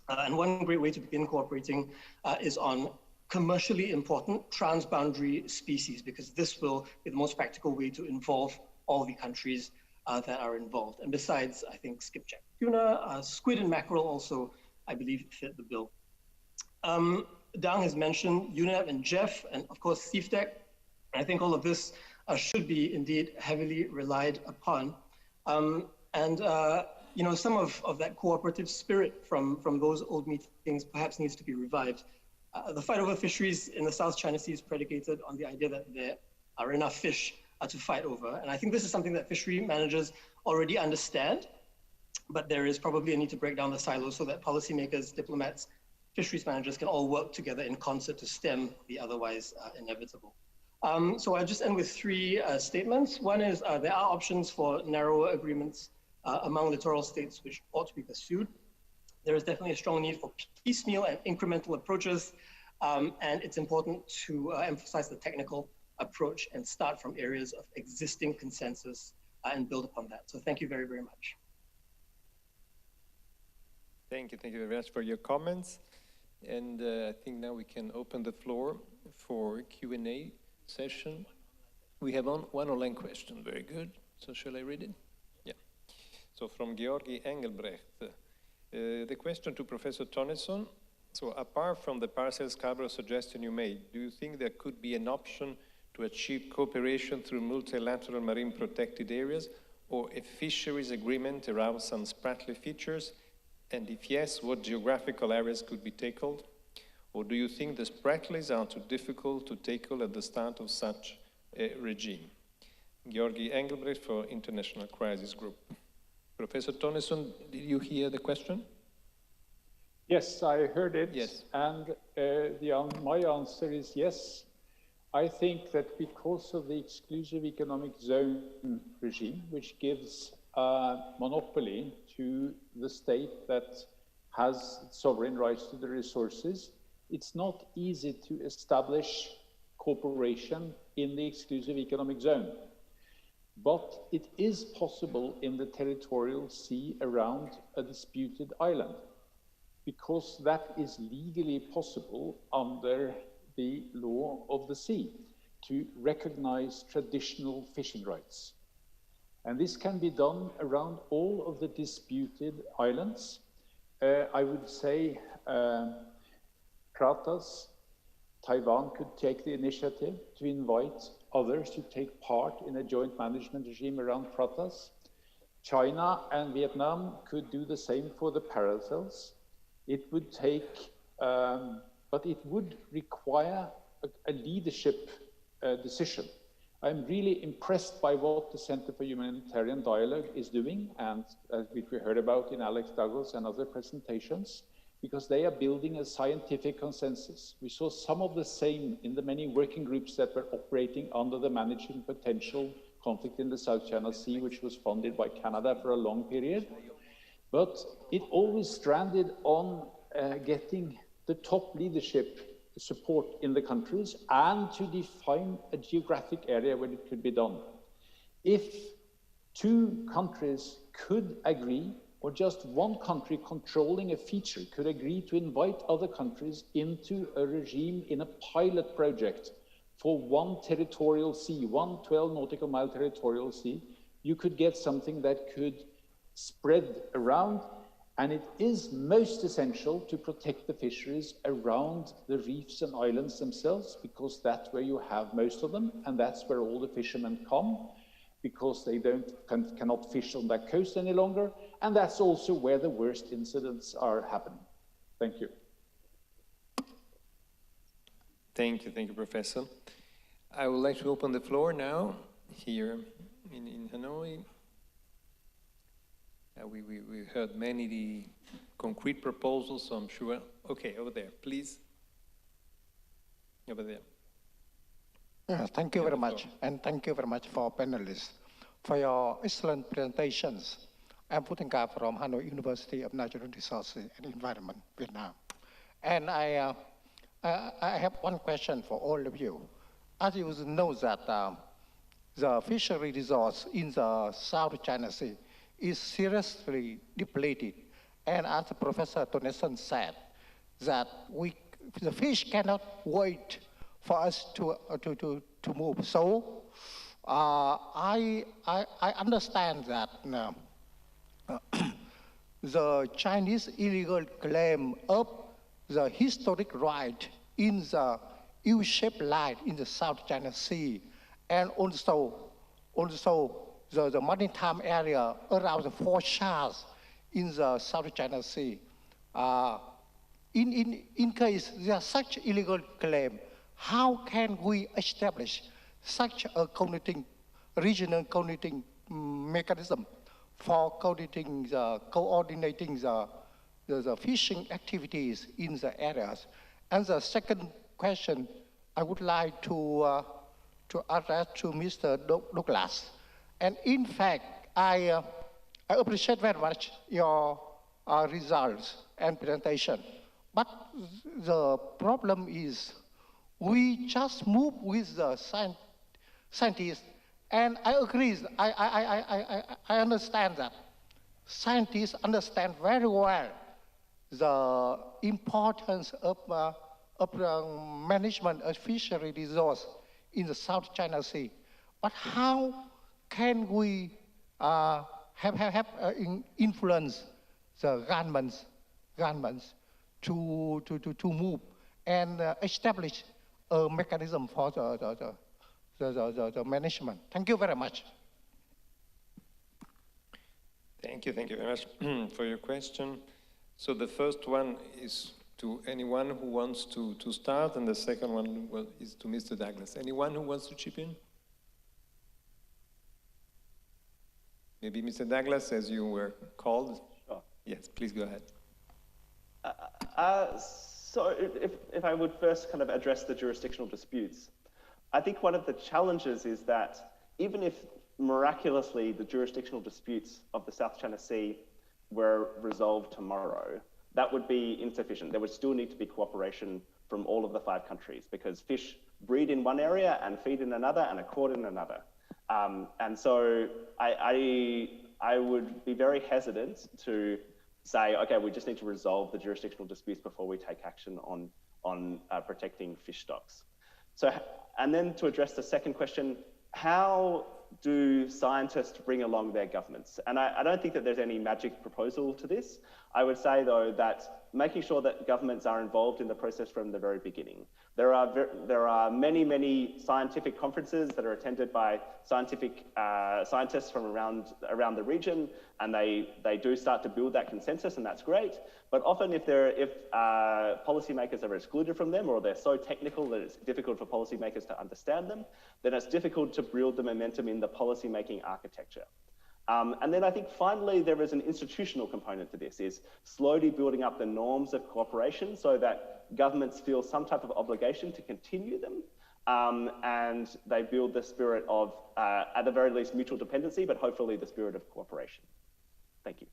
And one great way to begin cooperating is on commercially important transboundary species, because this will be the most practical way to involve all the countries that are involved. And besides, I think skipjack tuna, squid and mackerel also, I believe, fit the bill. Dang has mentioned UNEP and Jeff, and of course CIFDAC. I think all of this should be indeed heavily relied upon. You know, some of that cooperative spirit from those old meetings perhaps needs to be revived. The fight over fisheries in the South China Sea is predicated on the idea that there are enough fish to fight over. And I think this is something that fishery managers already understand, but there is probably a need to break down the silos so that policymakers, diplomats, fisheries managers can all work together in concert to stem the otherwise inevitable. So I'll just end with three statements. One is there are options for narrower agreements among littoral states which ought to be pursued. There is definitely a strong need for piecemeal and incremental approaches, and it's important to emphasize the technical approach and start from areas of existing consensus and build upon that. So thank you very, very much. Thank you very much for your comments. And I think now we can open the floor for Q&A session. We have one online question, very good. So shall I read it? Yeah. So from Georgi Engelbrecht, the question to Professor Tonnesson. So apart from the parcel Scarborough suggestion you made, do you think there could be an option to achieve cooperation through multilateral marine protected areas or a fisheries agreement around some spratly features? And if yes, what geographical areas could be tackled? Or do you think the spratlys are too difficult to tackle at the start of such a regime? Georgi Engelbrecht for International Crisis Group. Professor Tonnesson, did you hear the question? Yes, I heard it. Yes. And my answer is yes. I think that because of the exclusive economic zone regime, which gives monopoly to the state that has sovereign rights to the resources, it's not easy to establish cooperation in the exclusive economic zone. But it is possible in the territorial sea around a disputed island, because that is legally possible under the law of the sea to recognize traditional fishing rights. And this can be done around all of the disputed islands. I would say Pratas, Taiwan could take the initiative to invite others to take part in a joint management regime around Pratas. China and Vietnam could do the same for the paracels. It would take, but it would require a leadership decision. I'm really impressed by what the Center for Humanitarian Dialogue is doing, and which we heard about in Alex Douglas and other presentations, because they are building a scientific consensus. We saw some of the same in the many working groups that were operating under the Managing Potential Conflict in the South China Sea, which was funded by Canada for a long period. But it always stranded on getting the top leadership support in the countries and to define a geographic area where it could be done. If two countries could agree, or just one country controlling a feature could agree to invite other countries into a regime in a pilot project for one territorial sea, one 12 nautical mile territorial sea, you could get something that could spread around. And it is most essential to protect the fisheries around the reefs and islands themselves, because that's where you have most of them, and that's where all the fishermen come, because they cannot fish on that coast any longer, and that's also where the worst incidents are happening. Thank you. Thank you, Professor. I would like to open the floor now here in Hanoi. We heard many concrete proposals, so I'm sure. Okay, over there, please. Over there. Thank you very much, and thank you very much for panelists for your excellent presentations. I'm Putinka from Hanoi University of Natural Resources and Environment, Vietnam. And I have one question for all of you. As you know that the fishery resource in the South China Sea is seriously depleted. And as Professor Tonnesson said, that the fish cannot wait for us to move. So I understand that the Chinese illegal claim of the historic right in the U-shaped line in the South China Sea, and also the maritime area around the 4 shards in the South China Sea in case there are such illegal claim, how can we establish such a regional coordinating mechanism for coordinating the fishing activities in the areas? And the second question I would like to address to Mr. Douglas. And in fact, I appreciate very much your results and presentation. But the problem is we just move with the scientists, and I agree, I understand that. Scientists understand very well the importance of management of fishery resource in the South China Sea. But how can we influence the governments to move and establish a mechanism for the management? Thank you very much. Thank you very much for your question. So the first one is to anyone who wants to start, and the second one is to Mr. Douglas. Anyone who wants to chip in? Maybe Mr. Douglas, as you were called. Sure. Yes, please go ahead. So if I would first kind of address the jurisdictional disputes, I think one of the challenges is that even if miraculously the jurisdictional disputes of the South China Sea were resolved tomorrow, that would be insufficient. There would still need to be cooperation from all of the 5 countries, because fish breed in one area and feed in another and are caught in another. And so I would be very hesitant to say, okay, we just need to resolve the jurisdictional disputes before we take action on protecting fish stocks. So, and then to address the second question, how do scientists bring along their governments? And I don't think that there's any magic proposal to this. I would say, though, that making sure that governments are involved in the process from the very beginning. There are many scientific conferences that are attended by scientists from around the region, and they do start to build that consensus, and that's great. But often if policymakers are excluded from them, or they're so technical that it's difficult for policymakers to understand them, then it's difficult to build the momentum in the policymaking architecture. And then I think finally there is an institutional component to this, is slowly building up the norms of cooperation so that governments feel some type of obligation to continue them, and they build the spirit of, at the very least, mutual dependency, but hopefully the spirit of cooperation. Thank you.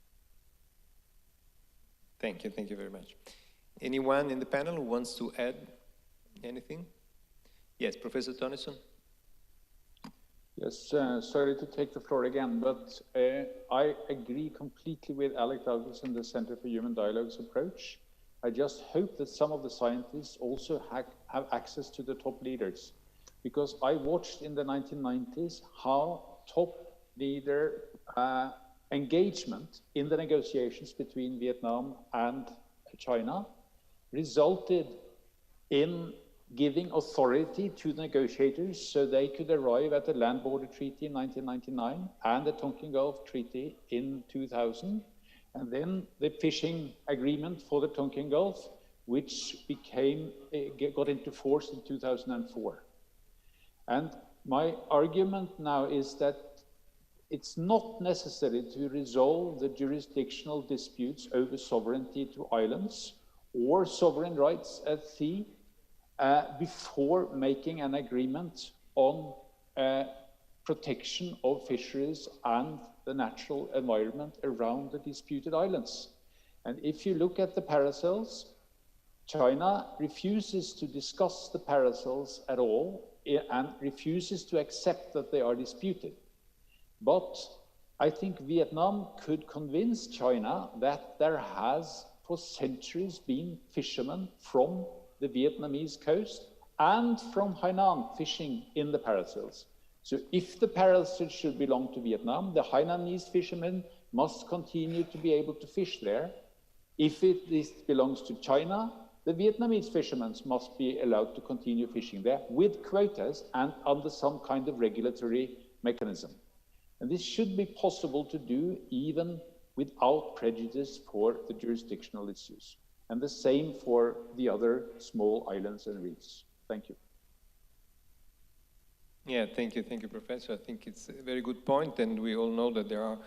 Thank you very much. Anyone in the panel who wants to add anything? Yes, Professor Tonneson. Yes, sorry to take the floor again, but I agree completely with Alex Douglas and the Center for Human Dialogue's approach. I just hope that some of the scientists also have access to the top leaders, because I watched in the 1990s how top leader engagement in the negotiations between Vietnam and China resulted in giving authority to the negotiators so they could arrive at the Land Border Treaty in 1999 and the Tonkin Gulf Treaty in 2000, and then the fishing agreement for the Tonkin Gulf, which got into force in 2004. And my argument now is that it's not necessary to resolve the jurisdictional disputes over sovereignty to islands or sovereign rights at sea before making an agreement on protection of fisheries and the natural environment around the disputed islands. And if you look at the paracels, China refuses to discuss the paracels at all and refuses to accept that they are disputed. But I think Vietnam could convince China that there has for centuries been fishermen from the Vietnamese coast and from Hainan fishing in the paracels. So if the paracels should belong to Vietnam, the Hainanese fishermen must continue to be able to fish there. If this belongs to China, the Vietnamese fishermen must be allowed to continue fishing there with quotas and under some kind of regulatory mechanism. And this should be possible to do even without prejudice for the jurisdictional issues. and the same for the other small islands and reefs. Thank you. Yeah, thank you, Professor. I think it's a very good point, and we all know that there are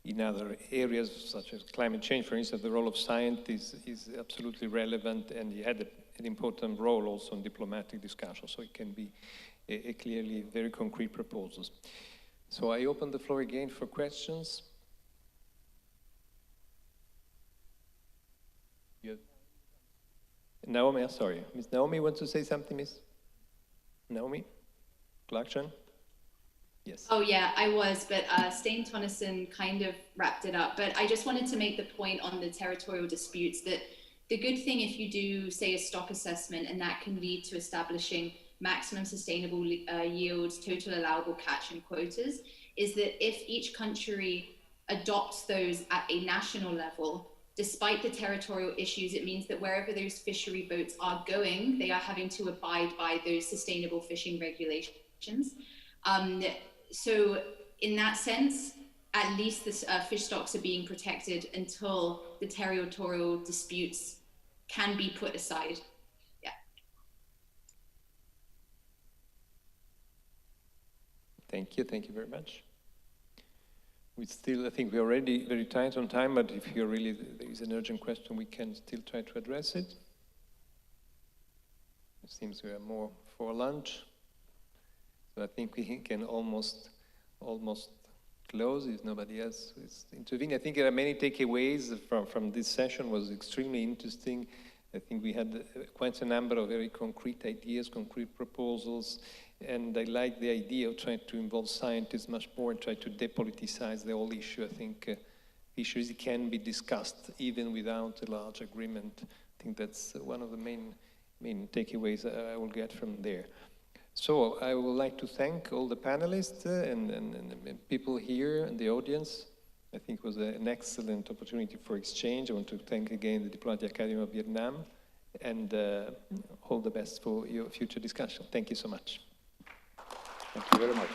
in other areas such as climate change, for instance, the role of scientists is absolutely relevant, and he had an important role also in diplomatic discussion, so it can be a clearly very concrete proposals. So I open the floor again for questions. Naomi, sorry. Ms. Naomi, want to say something, Ms. Naomi Clarkson? Yes. Oh yeah, I was, but Stein Tonneson kind of wrapped it up. But I just wanted to make the point on the territorial disputes that the good thing if you do, say, a stock assessment, and that can lead to establishing maximum sustainable yields, total allowable catch and quotas, is that if each country adopts those at a national level, despite the territorial issues, it means that wherever those fishery boats are going, they are having to abide by those sustainable fishing regulations. So in that sense, at least the fish stocks are being protected until the territorial disputes can be put aside. Yeah. Thank you very much. We still, I think we're already very tight on time, but if there is an urgent question, we can still try to address it. It seems we are more for lunch. So I think we can almost close if nobody else is intervening. I think there are many takeaways from this session. It was extremely interesting. I think we had quite a number of very concrete ideas, concrete proposals, and I like the idea of trying to involve scientists much more and try to depoliticize the whole issue. I think fisheries can be discussed even without a large agreement. I think that's one of the main takeaways I will get from there. So I would like to thank all the panelists and people here in the audience. I think it was an excellent opportunity for exchange. I want to thank again the Diplomatic Academy of Vietnam, and all the best for your future discussion. Thank you so much. Thank you very much.